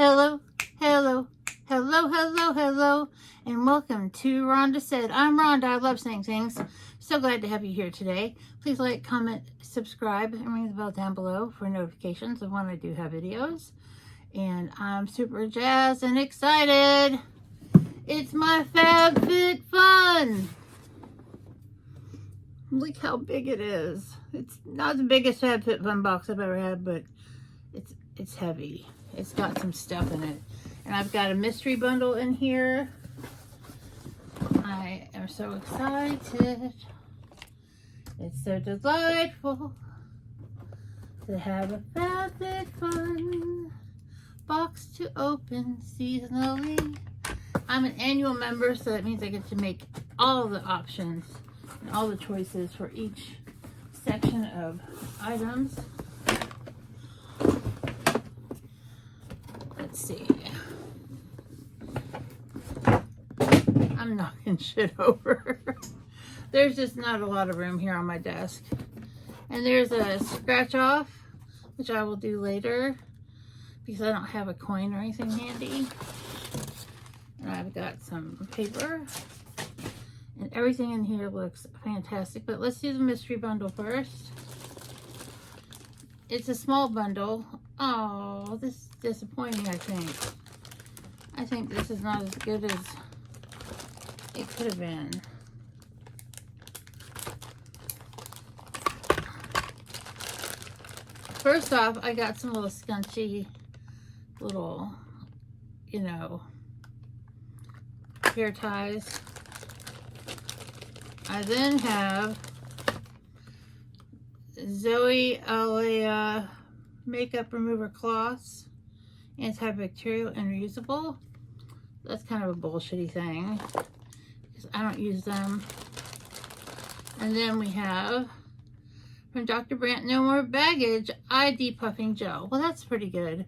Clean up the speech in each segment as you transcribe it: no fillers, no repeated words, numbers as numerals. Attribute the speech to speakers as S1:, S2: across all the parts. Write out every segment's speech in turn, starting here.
S1: Hello, hello, hello, hello, hello, and welcome to Rhonda Said. I'm Rhonda. I love saying things. So glad to have you here today. Please like, comment, subscribe, and ring the bell down below for notifications of when I do have videos. And I'm super jazzed and excited. It's my Fab Fit Fun. Look how big it is. It's not the biggest Fab Fit Fun box I've ever had, but it's heavy. It's got some stuff in it. And I've got a mystery bundle in here. I am so excited. It's so delightful to have a Fab Fit Fun box to open seasonally. I'm an annual member, so that means I get to make all the options and all the choices for each section of items. Let's see. I'm knocking shit over. There's just not a lot of room here on my desk. And there's a scratch off, which I will do later because I don't have a coin or anything handy. And I've got some paper. And everything in here looks fantastic. But let's do the mystery bundle first. It's a small bundle. Oh, this is disappointing, I think. I think this is not as good as it could have been. First off, I got some little scunchy, little, hair ties. I then have Zoe Alea makeup remover cloths, antibacterial and reusable. That's kind of a bullshitty thing because I don't use them. And then we have from Dr. Brandt No More Baggage eye depuffing gel. Well, that's pretty good.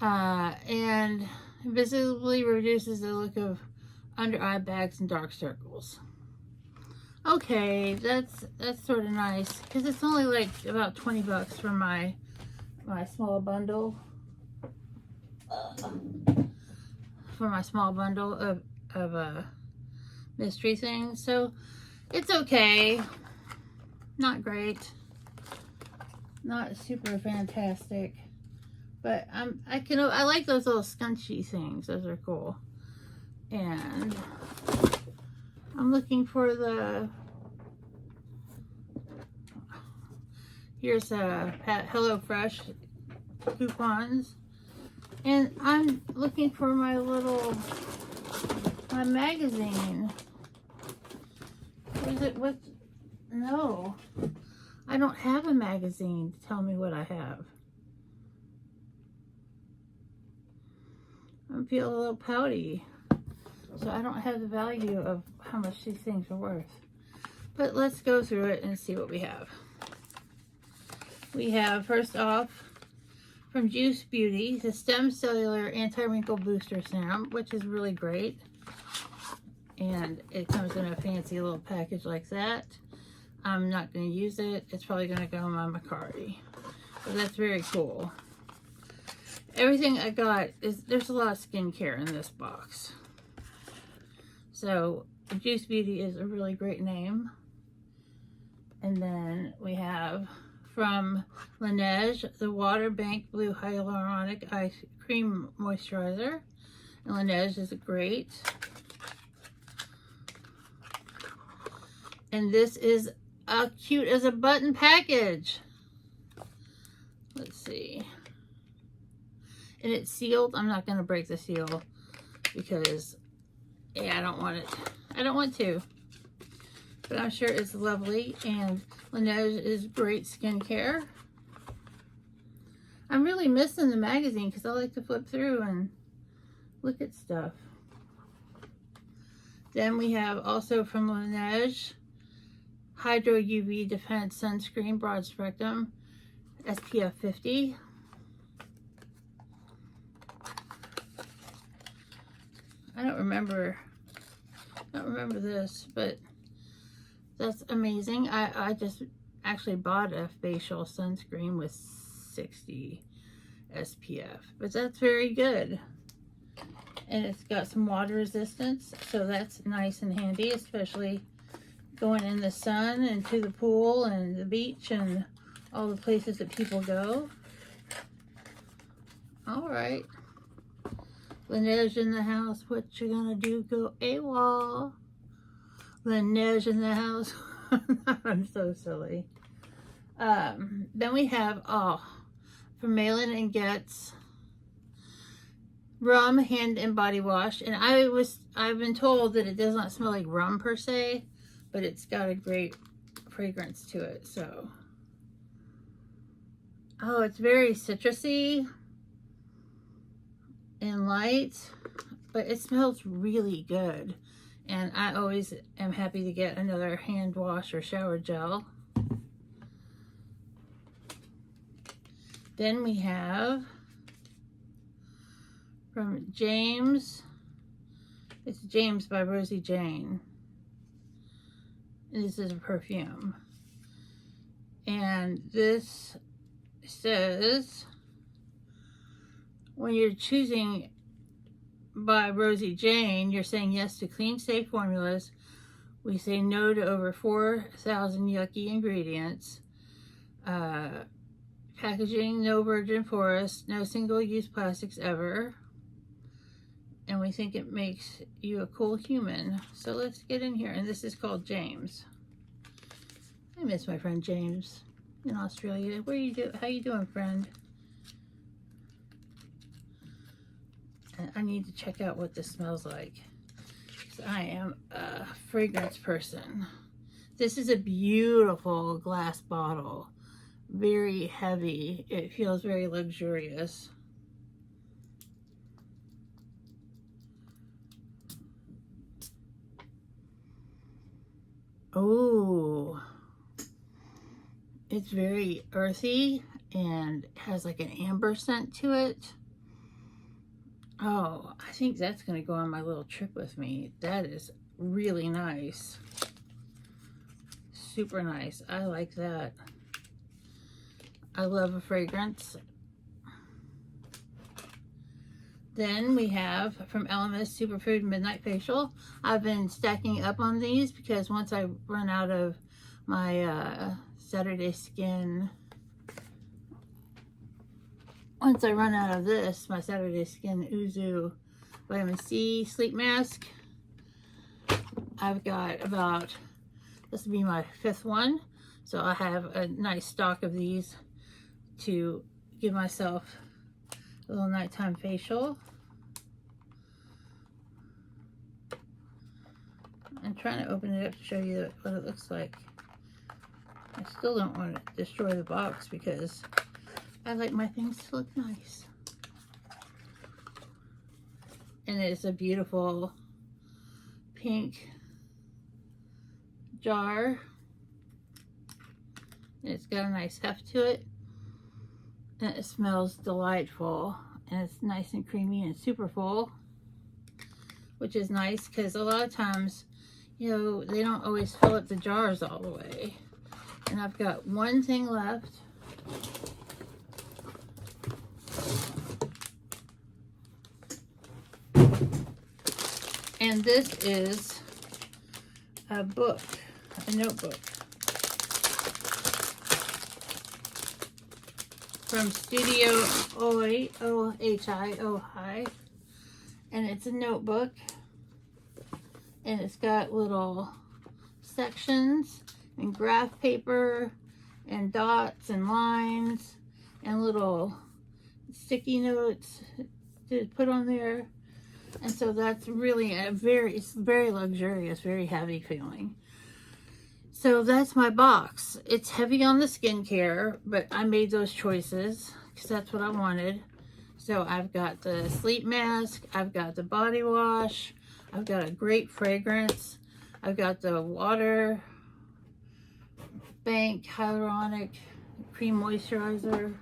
S1: And visibly reduces the look of under eye bags and dark circles. Okay, that's sort of nice because it's only like about 20 bucks for my small bundle. For my small bundle of mystery things, so it's okay. Not great, not super fantastic, but I like those little scunchy things. Those are cool. And I'm looking for here's a HelloFresh coupons. And I'm looking for my magazine. Is it what? No. I don't have a magazine to tell me what I have. I'm feeling a little pouty. So I don't have the value of how much these things are worth. But let's go through it and see what we have. We have, first off, from Juice Beauty, the Stem Cellular Anti-Wrinkle Booster Serum, which is really great. And it comes in a fancy little package like that. I'm not going to use it. It's probably going to go in my Macari. But that's very cool. Everything I got there's a lot of skincare in this box. So, Juice Beauty is a really great name. And then we have from Laneige, the Water Bank Blue Hyaluronic Eye Cream Moisturizer. And Laneige is great. And this is cute as a button package. Let's see. And it's sealed. I'm not going to break the seal because, yeah, I don't want it. I don't want to. But I'm sure it's lovely, and Laneige is great skincare. I'm really missing the magazine because I like to flip through and look at stuff. Then we have also from Laneige, Hydro UV Defense Sunscreen Broad Spectrum, SPF 50. I don't remember this, but that's amazing. I just actually bought a facial sunscreen with 60 SPF, but that's very good. And it's got some water resistance, so that's nice and handy, especially going in the sun and to the pool and the beach and all the places that people go. All right. Laneige in the house. What you gonna do? Go AWOL. Laneige in the house. I'm so silly. Then we have, from Malin and Getz, rum hand and body wash. And I've been told that it does not smell like rum per se, but it's got a great fragrance to it. So, it's very citrusy and light, but it smells really good. And I always am happy to get another hand wash or shower gel. Then we have from James, it's James by Rosie Jane. This is a perfume. And this says, when you're choosing by Rosie Jane, you're saying yes to clean, safe formulas. We say no to over 4,000 yucky ingredients. Packaging, no virgin forest, no single-use plastics ever. And we think it makes you a cool human. So let's get in here. And this is called James. I miss my friend James in Australia. How you doing, friend? I need to check out what this smells like, because I am a fragrance person. This is a beautiful glass bottle. Very heavy. It feels very luxurious. Oh, it's very earthy and has like an amber scent to it. Oh, I think that's going to go on my little trip with me. That is really nice. Super nice. I like that. I love a fragrance. Then we have from Elemis Superfood Midnight Facial. I've been stacking up on these because once I run out of my Saturday Skin, once I run out of this, my Saturday Skin Uzu Vitamin C Sleep Mask, I've got about, this will be my 5th one. So I have a nice stock of these to give myself a little nighttime facial. I'm trying to open it up to show you what it looks like. I still don't want to destroy the box because I like my things to look nice. And it's a beautiful pink jar. And it's got a nice heft to it. And it smells delightful. And it's nice and creamy and super full. Which is nice because a lot of times, you know, they don't always fill up the jars all the way. And I've got one thing left. And this is a book, a notebook from Studio OHI, and it's a notebook, and it's got little sections and graph paper and dots and lines and little sticky notes to put on there. And so that's really it's very luxurious, very heavy feeling. So that's my box. It's heavy on the skincare, but I made those choices because that's what I wanted. So I've got the sleep mask, I've got the body wash, I've got a great fragrance, I've got the water bank hyaluronic cream moisturizer,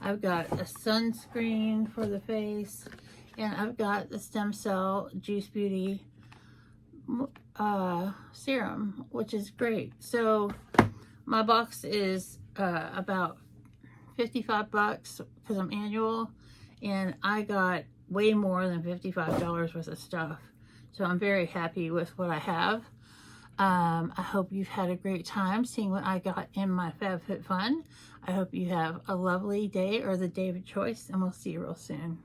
S1: I've got a sunscreen for the face, and I've got the Stem Cell Juice Beauty serum, which is great. So my box is about $55 because I'm annual, and I got way more than $55 worth of stuff. So I'm very happy with what I have. I hope you've had a great time seeing what I got in my Fab Fit Fun. I hope you have a lovely day or the day of choice, and we'll see you real soon.